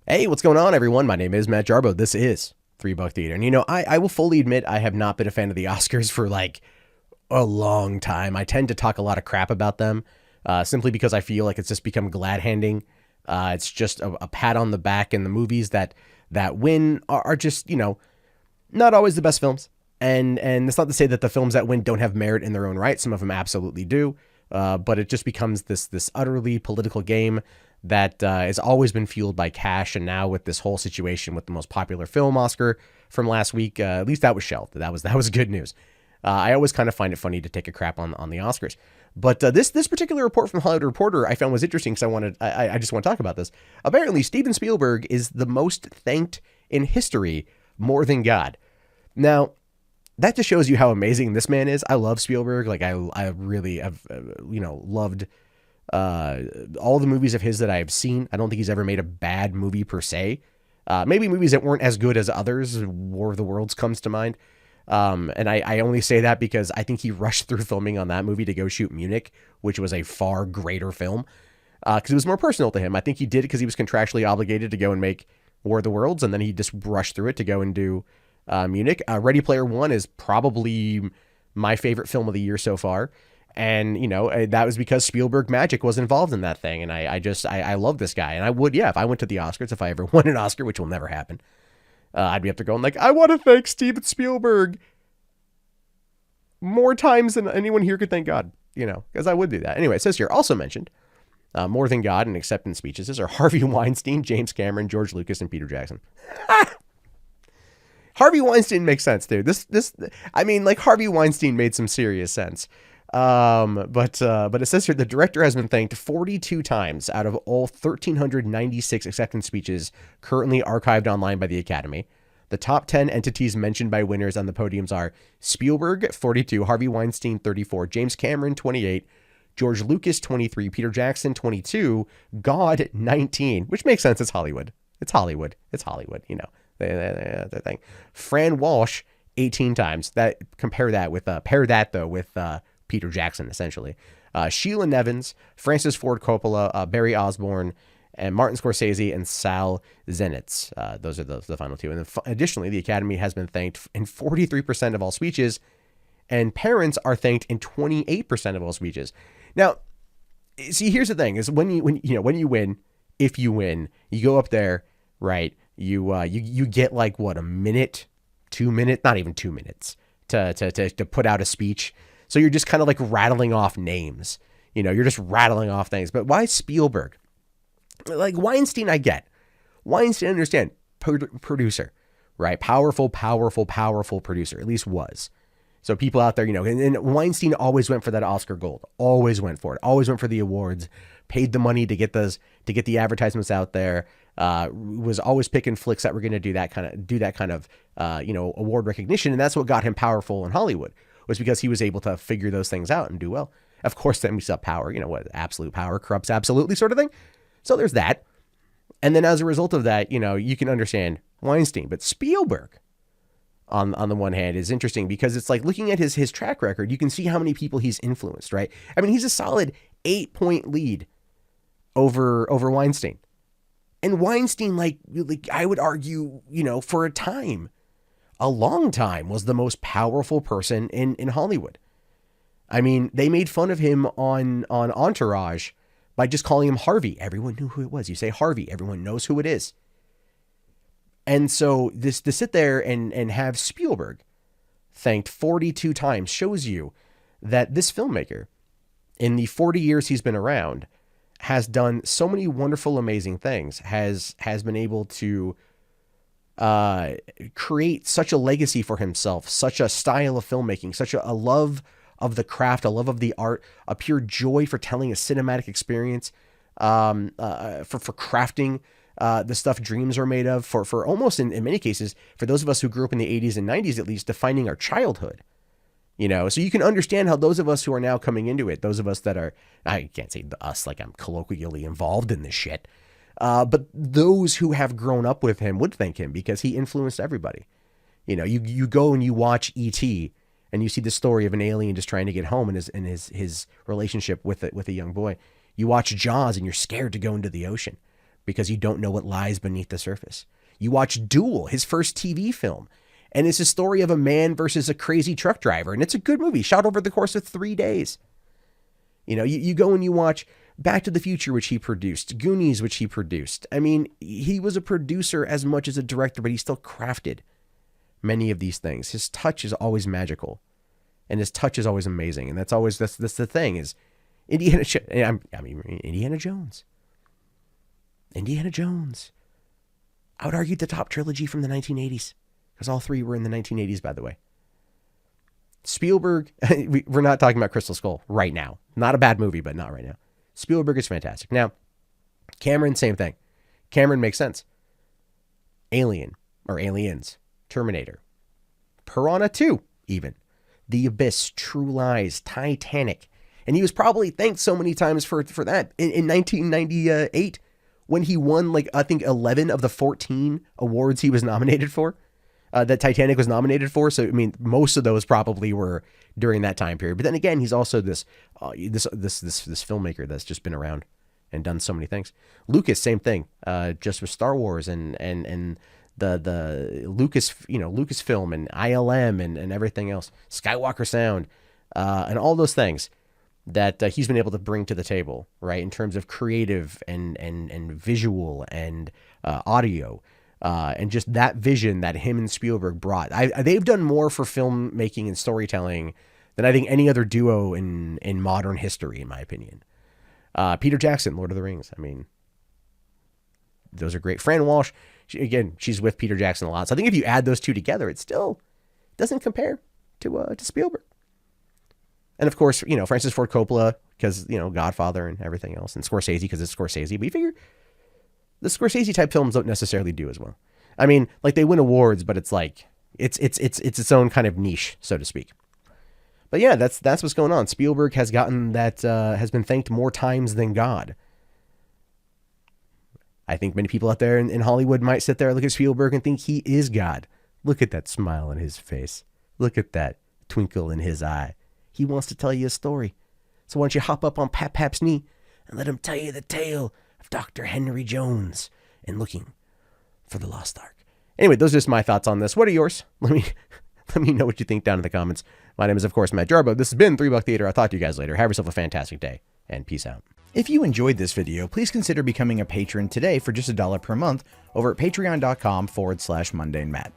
Hey, what's going on, everyone? My name is Matt Jarbo. This is $3 Theater. And, I will fully admit I have not been a fan of the Oscars for like a long time. I tend to talk a lot of crap about them simply because I feel like it's just become glad handing. It's just a pat on the back, and the movies that win are just, not always the best films. And it's not to say that the films that win don't have merit in their own right. Some of them absolutely do. But it just becomes this utterly political game that has always been fueled by cash. And now with this whole situation with the most popular film Oscar from last week, at least that was shelved. That was good news. I always kind of find it funny to take a crap on the Oscars. But this particular report from Hollywood Reporter I found was interesting because I just want to talk about this. Apparently, Steven Spielberg is the most thanked in history, more than God. Now, that just shows you how amazing this man is. I love Spielberg. Like I really have, loved all the movies of his that I have seen. I don't think he's ever made a bad movie per se. Maybe movies that weren't as good as others. War of the Worlds comes to mind. And I only say that because I think he rushed through filming on that movie to go shoot Munich, which was a far greater film. Because it was more personal to him. I think he did it because he was contractually obligated to go and make War of the Worlds, and then he just rushed through it to go and do Munich. Ready Player One is probably my favorite film of the year so far. And, that was because Spielberg magic was involved in that thing. And I love this guy. And I would, if I went to the Oscars, if I ever won an Oscar, which will never happen, I'd be up there going like, I want to thank Steven Spielberg more times than anyone here could thank God, because I would do that. Anyway, it says here, also mentioned, more than God in acceptance speeches are Harvey Weinstein, James Cameron, George Lucas, and Peter Jackson. Harvey Weinstein makes sense, dude. Harvey Weinstein made some serious sense. But it says here the director has been thanked 42 times out of all 1,396 acceptance speeches currently archived online by the Academy. The top 10 entities mentioned by winners on the podiums are Spielberg, 42, Harvey Weinstein, 34, James Cameron, 28, George Lucas, 23, Peter Jackson, 22, God, 19, which makes sense. It's Hollywood. It's Hollywood. The thing. Fran Walsh, 18 times. Pair that with Peter Jackson, essentially. Sheila Nevins, Francis Ford Coppola, Barry Osborne, and Martin Scorcese, and Sal Zenitz. Those are the final two. And then additionally, the Academy has been thanked in 43% of all speeches, and parents are thanked in 28% of all speeches. Now, see, here's the thing: is when you win, if you win, you go up there, right? You get like what, a minute, 2 minutes, not even 2 minutes to put out a speech. So you're just kind of like rattling off names, you're just rattling off things. But why Spielberg? Like Weinstein, I get. Weinstein, I understand, producer, right? Powerful producer, at least was. So people out there, and Weinstein always went for that Oscar gold, always went for it, always went for the awards, paid the money to get the advertisements out there, was always picking flicks that were going to do that kind of award recognition. And that's what got him powerful in Hollywood, was because he was able to figure those things out and do well. Of course, then we saw power, absolute power corrupts absolutely sort of thing. So there's that. And then as a result of that, you can understand Weinstein, but Spielberg on the one hand is interesting because it's like looking at his track record, you can see how many people he's influenced, right? I mean, he's a solid 8-point lead over Weinstein. And Weinstein, like I would argue, for a time, a long time, was the most powerful person in Hollywood. I mean, they made fun of him on Entourage by just calling him Harvey. Everyone knew who it was. You say Harvey, everyone knows who it is. And so this to sit there and have Spielberg thanked 42 times shows you that this filmmaker, in the 40 years he's been around, has done so many wonderful, amazing things, has been able to create such a legacy for himself, such a style of filmmaking, such a love of the craft, a love of the art, a pure joy for telling a cinematic experience, for crafting the stuff dreams are made of, for almost in many cases, for those of us who grew up in the 80s and 90s, at least, defining our childhood. So you can understand how those of us who are now coming into it, those of us that are, I can't say us like I'm colloquially involved in this shit, but those who have grown up with him would thank him because he influenced everybody. You go and you watch E.T. and you see the story of an alien just trying to get home and his relationship with a young boy. You watch Jaws and you're scared to go into the ocean. because you don't know what lies beneath the surface. You watch Duel, his first TV film, and it's a story of a man versus a crazy truck driver. And it's a good movie, shot over the course of 3 days. You know, you go and you watch Back to the Future, which he produced, Goonies, which he produced. I mean, he was a producer as much as a director, but he still crafted many of these things. His touch is always magical, and his touch is always amazing. And that's the thing is Indiana Jones. Indiana Jones. I would argue the top trilogy from the 1980s, because all three were in the 1980s, by the way. Spielberg, we're not talking about Crystal Skull right now. Not a bad movie, but not right now. Spielberg is fantastic. Now, Cameron, same thing. Cameron makes sense. Alien, or Aliens, Terminator, Piranha 2, even. The Abyss, True Lies, Titanic. And he was probably thanked so many times for that. In 1998, when he won, like, I think 11 of the 14 awards he was nominated for, that Titanic was nominated for. So, I mean, most of those probably were during that time period. But then again, he's also this filmmaker that's just been around and done so many things. Lucas, same thing, just with Star Wars and the Lucas, Lucasfilm and ILM and everything else, Skywalker Sound, and all those things that he's been able to bring to the table, right, in terms of creative and visual and audio, and just that vision that him and Spielberg brought. They've done more for filmmaking and storytelling than I think any other duo in modern history, in my opinion. Peter Jackson, Lord of the Rings. I mean, those are great. Fran Walsh, she's with Peter Jackson a lot. So I think if you add those two together, it still doesn't compare to Spielberg. And of course, Francis Ford Coppola, because, Godfather and everything else, and Scorsese, because it's Scorsese. But you figure the Scorsese type films don't necessarily do as well. I mean, like, they win awards, but it's like, it's its own kind of niche, so to speak. But yeah, that's what's going on. Spielberg has gotten that, has been thanked more times than God. I think many people out there in Hollywood might sit there and look at Spielberg and think he is God. Look at that smile on his face. Look at that twinkle in his eye. He wants to tell you a story. So why don't you hop up on Pap's knee and let him tell you the tale of Dr. Henry Jones and looking for the lost ark. Anyway, those are just my thoughts on this. What are yours? Let me know what you think down in the comments. My name is, of course, Matt Jarbo. This has been $3 Theater. I'll talk to you guys later. Have yourself a fantastic day, and peace out. If you enjoyed this video, please consider becoming a patron today for just $1 per month over at patreon.com/MundaneMatt.